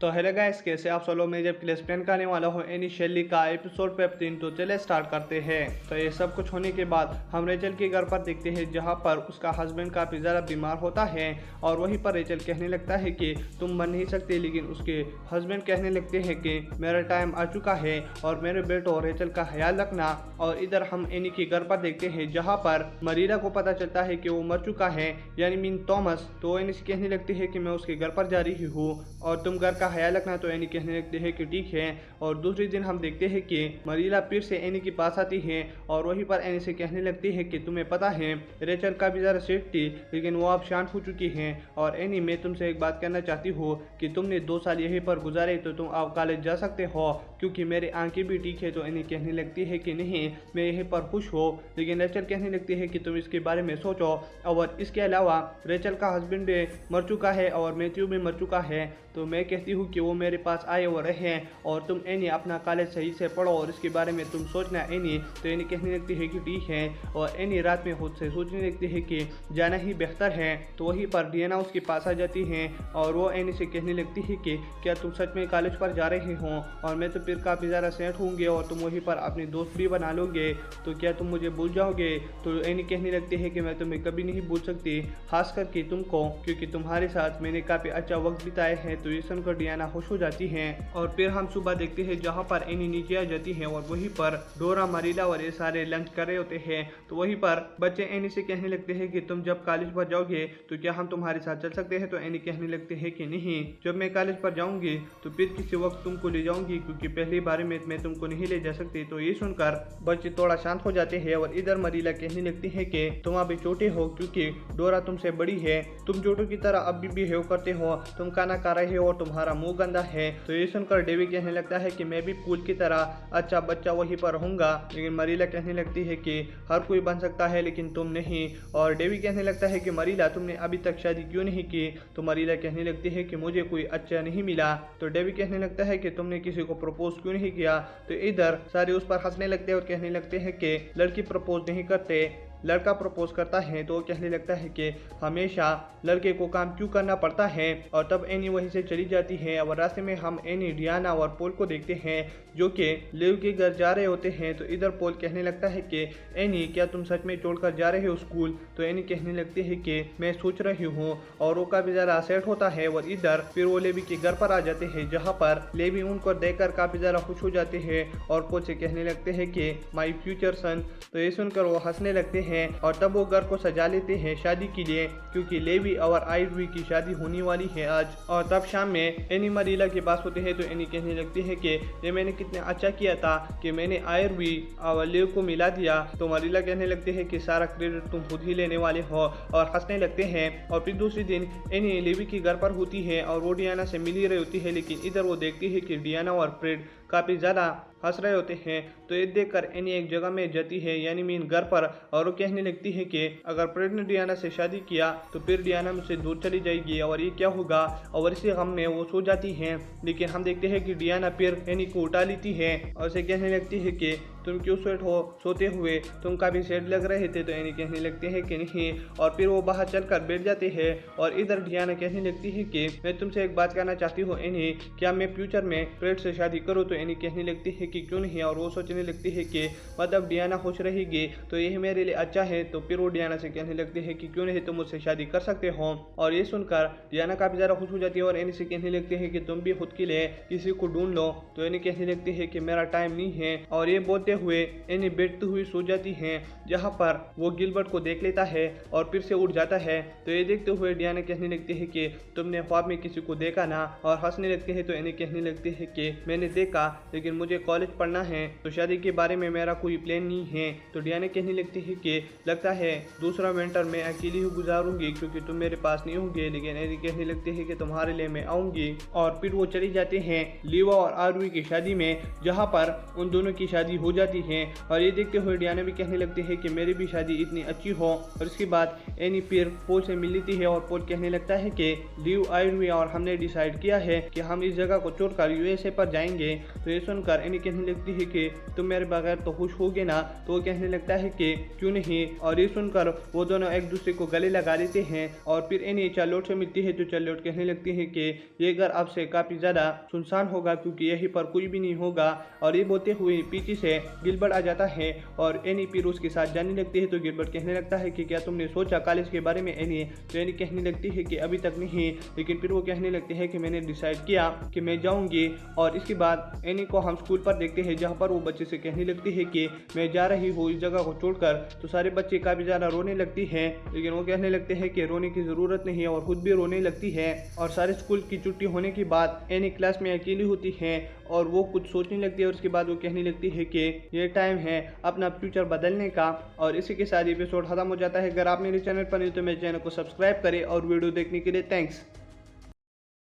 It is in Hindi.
तो हेलो गाइस, कैसे आप सब लोग। मैं जब क्लास 10 का आने वाला हूँ इनिशियली का एपिसोड 15, तो चले स्टार्ट करते हैं। तो ये सब कुछ होने के बाद हम रेचल के घर पर देखते हैं, जहाँ पर उसका हस्बैंड काफ़ी ज़्यादा बीमार होता है और वहीं पर रेचल कहने लगता है कि तुम बन नहीं सकते, लेकिन उसके हस्बैंड कहने लगते हैं कि मेरा टाइम आ चुका है और मेरे बेटो रेचल का ख्याल रखना। और इधर हम एनी के घर पर देखते हैं, जहाँ पर मरीला को पता चलता है कि वो मर चुका है, यानी मीन थॉमस। तो एनी से कहने लगती है कि मैं उसके घर पर जा रही हूँ और तुम घर का ख्याल रखना। तो एनी कहने लगते हैं कि ठीक है। और दूसरे दिन हम देखते हैं कि मरीला फिर से एनी के पास आती है और वहीं पर एनी से कहने लगती है कि तुम्हें पता है रेचल का भी ज़रा सेफ थी, लेकिन वो अब शांत हो चुकी हैं। और एनी, मैं तुमसे एक बात कहना चाहती हूँ कि तुमने 2 साल यहीं पर गुजारे, तो तुम अब कॉलेज जा सकते हो क्योंकि मेरी आंखें भी ठीक है। तो एनी कहने लगती है कि नहीं, मैं यहीं पर खुश हूँ। लेकिन रेचल कहने लगती है कि तुम इसके बारे में सोचो। और इसके अलावा रेचल का हस्बैंड मर चुका है और मैथ्यू भी मर चुका है, तो मैं कहती हूँ कि वो मेरे पास आए और रहे। और तुम एनी अपना कॉलेज सही से पढ़ो और इसके बारे में तुम सोचना एनी। तो एनी कहने लगती है कि ठीक है। और एनी रात में खुद से सोचने लगती है कि जाना ही बेहतर है। तो वहीं पर डियाना उसके पास आ जाती है और वो एनी से कहने लगती है कि क्या तुम सच में कॉलेज पर जा रहे हो और मैं तो फिर काफ़ी ज़्यादा सेट होंगे और तुम वहीं पर अपने दोस्त भी बना लोगे, तो क्या तुम मुझे भूल जाओगे। तो एनी कहने लगती है कि मैं तुम्हें कभी नहीं भूल सकती, खास करके तुमको, क्योंकि तुम्हारे साथ मैंने काफ़ी अच्छा वक्त बिताया है। तो ये सुनकर डियाना खुश हो जाती है। और फिर हम सुबह देखते हैं, जहाँ पर एनी नीचे आ जाती है और वहीं पर डोरा, मरीला और ये सारे लंच कर रहे होते हैं। तो वहीं पर बच्चे एनी से कहने लगते हैं कि तुम जब कॉलेज पर जाओगे तो क्या हम तुम्हारे साथ चल सकते हैं। तो एनी कहने लगते हैं कि नहीं, जब मैं कॉलेज पर जाऊंगी तो फिर किसी वक्त तुमको ले जाऊंगी, क्योंकि पहली बार में मैं तुमको नहीं ले जा सकती। तो ये सुनकर बच्चे थोड़ा शांत हो जाते हैं। और इधर मरीला कहने लगती है कि तुम अभी छोटे हो, क्योंकि डोरा तुमसे बड़ी है, तुम छोटों की तरह अभी भी बिहेव करते हो, तुम खाना खा रहे हो और तुम्हारा मुंह गंदा है। तो ये सुनकर डेवी कहने लगता है कि मैं भी फूल की तरह अच्छा बच्चा वहीं पर रहूंगा। लेकिन मरीला कहने लगती है कि हर कोई बन सकता है लेकिन तुम नहीं। और डेवी कहने लगता है कि मरीला, तुमने अभी तक शादी क्यों नहीं की। तो मरीला कहने लगती है कि मुझे कोई अच्छा नहीं मिला। तो डेवी कहने लगता है कि तुमने किसी को प्रपोज क्यों नहीं किया। तो इधर सारे उस पर हंसने लगते हैं और कहने लगते हैं कि लड़की प्रपोज नहीं करते, लड़का प्रपोज करता है। तो कहने लगता है कि हमेशा लड़के को काम क्यों करना पड़ता है। और तब एनी वहीं से चली जाती है। और रास्ते में हम एनी, डियाना और पोल को देखते हैं, जो कि लेव के घर जा रहे होते हैं। तो इधर पोल कहने लगता है कि एनी, क्या तुम सच में छोड़कर जा रहे हो स्कूल। तो एनी कहने लगती है कि मैं सोच रही हूँ। और वो काफ़ी ज़्यादा सेट होता है। और इधर फिर वो लेवी के घर पर आ जाते हैं, जहाँ पर लेवी उनको देखकर काफ़ी ज़्यादा खुश हो जाते हैं और पोल से कहने लगते हैं कि माई फ्यूचर सन। तो ये सुनकर वो हंसने लगते हैं और तब वो घर को सजा लेते हैं शादी के लिए, क्योंकि लेवी और आयरवी की शादी होने वाली है आज। और तब शाम में एनी मरीला के पास होते हैं। तो एनी कहने लगती है कि ये मैंने कितना अच्छा किया था कि मैंने आयरवी और लेव को मिला दिया। तो मरीला कहने लगते हैं कि सारा क्रेडिट तुम खुद ही लेने वाले हो और हंसने लगते हैं। और फिर दूसरे दिन एनी लेवी के घर पर होती है और वो डियाना से मिल ही रही होती है, लेकिन इधर वो देखती है कि डियाना और फ्रेड काफ़ी ज़्यादा हंस रहे होते हैं। तो ये देखकर एनी एक जगह में जाती है, यानी मीन घर पर, और वो कहने लगती है कि अगर फ्रेड ने डियाना से शादी किया तो फिर डियाना मुझसे दूर चली जाएगी और ये क्या होगा। और इसी गम में वो सो जाती हैं। लेकिन हम देखते हैं कि डियाना फिर एनी को उठा लेती है और उसे कहने लगती है कि तुम क्यों सेट हो सोते हुए, तुम काफ़ी सेट लग रहे थे। तो एनी कहने लगते हैं कि नहीं, और फिर वो बाहर चलकर बैठ जाते हैं। और इधर डियाना कहने लगती है कि मैं तुमसे एक बात कहना चाहती हूँ एनी, क्या मैं फ्यूचर में फ्रेड से शादी करूँ। तो एनी कहने लगती है कि क्यों नहीं। और वो सोचने लगती है कि मतलब डियाना खुश रहेगी तो यही मेरे लिए अच्छा है। तो फिर वो डियाना से कहने लगती है कि क्यों नहीं, तुम मुझसे शादी कर सकते हो। और ये सुनकर डियाना काफ़ी ज़्यादा खुश हो जाती है और एनी से कहने लगती है कि तुम भी खुद के लिए किसी को ढूंढ लो। तो एनी कहने लगती है कि मेरा टाइम नहीं है। और ये बोलते हुए एनी बैठती हुई सो जाती है, जहाँ पर वो गिलबर्ट को देख लेता है और फिर से उठ जाता है। तो ये देखते हुए डियाना कहने लगती है कि तुमने ख्वाब में किसी को देखा ना, और हंसने लगते हैं। तो एनी कहने लगती है कि मैंने देखा, लेकिन मुझे कॉलेज पढ़ना है, तो शादी के बारे में मेरा कोई प्लान नहीं है। तो डियाना कहने लगती है कि लगता है दूसरा विंटर मैं अकेली ही गुजारूंगी, क्योंकि तुम मेरे पास नहीं होंगे। लेकिन एनी कहने लगती है कि तुम्हारे लिए मैं आऊंगी। और फिर वो चली जाते हैं लीवा और आरवी की शादी में, जहाँ पर उन दोनों की शादी हो जाती जाती है और ये देखते हुए डियाना भी कहने लगती है कि मेरी भी शादी इतनी अच्छी हो। और इसके बाद एनी फिर पॉल से मिल लेती है और पॉल कहने लगता है कि लीव आई हुई और हमने डिसाइड किया है कि हम इस जगह को छोड़कर यूएसए पर जाएंगे। तो ये सुनकर एनी कहने लगती है कि तुम मेरे बगैर तो खुश होगे ना। तो वो कहने लगता है कि क्यों नहीं। और ये सुनकर वो दोनों एक दूसरे को गले लगा लेते हैं और फिर एनी चार्लोट से मिलती है। तो चार्लोट कहने लगती है कि ये घर अब से काफी ज्यादा सुनसान होगा क्योंकि यहीं पर कोई भी नहीं होगा। और ये बोलते हुए पीछे से गिलबर्ट आ जाता है और एनी फिर उसके साथ जाने लगती है। तो गिलबर्ट कहने लगता है कि क्या तुमने सोचा कॉलेज के बारे में एनी। तो एनी कहने लगती है कि अभी तक नहीं, लेकिन फिर वो कहने लगती है कि मैंने डिसाइड किया कि मैं जाऊंगी। और इसके बाद एनी को हम स्कूल पर देखते हैं जहाँ पर वो बच्चे से कहने लगती है कि मैं जा रही हूँ इस जगह को छोड़कर। तो सारे बच्चे काफी ज्यादा रोने लगती हैं, लेकिन वो कहने लगते हैं कि रोने की जरूरत नहीं है और खुद भी रोने लगती है। और सारे स्कूल की छुट्टी होने के बाद एनी क्लास में अकेली होती है और वो कुछ सोचने लगती है। और उसके बाद वो कहने लगती है कि ये टाइम है अपना फ्यूचर बदलने का। और इसी के साथ एपिसोड खत्म हो जाता है। अगर आप मेरे चैनल पर नहीं तो मेरे चैनल को सब्सक्राइब करें और वीडियो देखने के लिए थैंक्स।